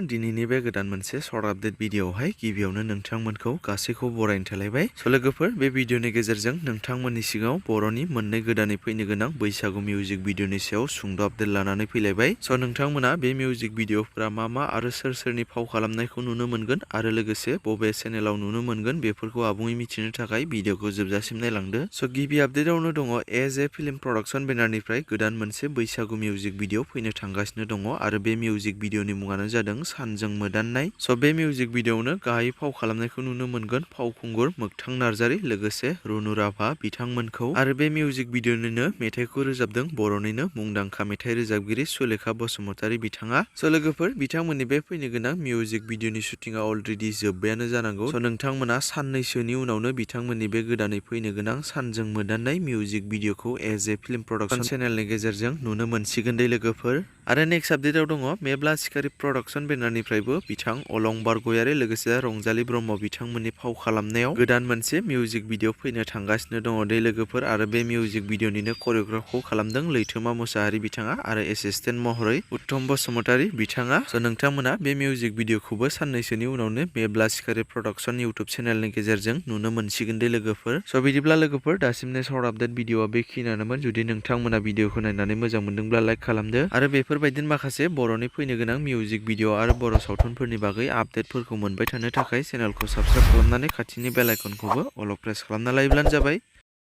दिनैनि बे गोदान मोनसे सर्ट आपडेट भिडिअआवहाय गिबियावनो नोंथांमोनखौ गासैखौ बरायनो थालायबाय। स' लोगोफोर, बे भिडिअनि गेजेरजों नोंथांमोननि सिगाङाव बर'नि मोननै गोदानै फैनो गोनां बैसागु मिउजिक भिडिअनि सायाव सुंद' आपडेट लानानै फैलायबाय। स' नोंथांमोना बे मिउजिक भिडिअफोरा मा आरो सोर फाव खालामनायखौ नुनो मोनगोन आरो लोगोसे बबे चेनेलाव नुनो मोनगोन बेफोरखौ आबुङै मिथिनो थाखाय भिडिअखौ जोबजासिम नायलांदो। स' गिबि आपडेटआवनो दङ एज ए फिल्म प्रडाक्सन बेनारनिफ्राय गोदान मोनसे बैसागु मिउजिक भिडिअ फैनो थांगासिनो दङ आरो बे मिउजिक भिडिअनि मुङानो जादों सानजों मोदान्नाय। स' बे मिउजिक भिडिअआवनो गाहायै फाव खालामनायखौ नुनो मोनगोन फावखुंगुर मोगथां नार्जारी लोगोसे रुनु राभा बिथांमोनखौ। आरो बे मिउजिक भिडिअनिनो मेथाइखौ रोजाबदों बर'निनो मुंदांखा मेथाइ रोजाबगिरि सुलेखा बसुमतारी बिथाङा। स' लोगोफोर, बिथांमोननि बे फैनो गोनां मिउजिक भिडिअनि शुटिंआ अलरेडि जोब्बायानो जानांगौ। स' नोंथांमोना साननैसोनि उनावनो बिथांमोननि बे गोदानै फैनो गोनां सानजों मोदान्नाय मिउजिक भिडिअखौ एज ए फिल्म प्रडाक्सन चेनेलनि गेजेरजों नुनो मोनसिगोन दे लोगोफोर। आरो नेक्स्ट आपडेटआव दङ मेब्ला सिखारि प्रडाक्सन बेनारनिफ्रायबो बिथां अलंबार गयारि लोगोसे रंजाली ब्रह्म बिथांमोननि फाव खालामनायाव गोदान मोनसे मिउजिक भिडिअ फैनो थांगासिनो दङ दे लोगोफोर। आरो बे मिउजिक भिडिअनिनो करिय'ग्राफखौ खालामदों लैथोमा मुसाहारि बिथाङा आरो एसिस्टेन्ट महरै उत्तम बसुमतारी बिथाङा। स' नोंथांमोना बे मिउजिक भिडिअखौबो साननैसोनि उनावनो मेब्ला सिखारि प्रडाक्सन इउटुब चेनेलनि गेजेरजों नुनो मोनसिगोन दे लोगोफोर। स' बिदिब्ला लोगोफोर, दासिमनि सर्ट आपडेट भिडिअआ बेखिनियानोमोन। जुदि नोंथांमोना भिडिअखौ नायनानै मोजां मोनदोंब्ला लाइक खालामदो आरो बेफोरबायदिनो माखासे बर'नि फैनो गोनां मिउजिक भिडिअ आरो बर' सावथुनफोरनि बागै आपडेटफोरखौ मोनबाय थानो थाखाय चेनेलखौ साबस्क्राइब खालामनानै खाथिनि बेल आइकनखौबो अल प्रेस खालामना लायोब्लानो जाबाय।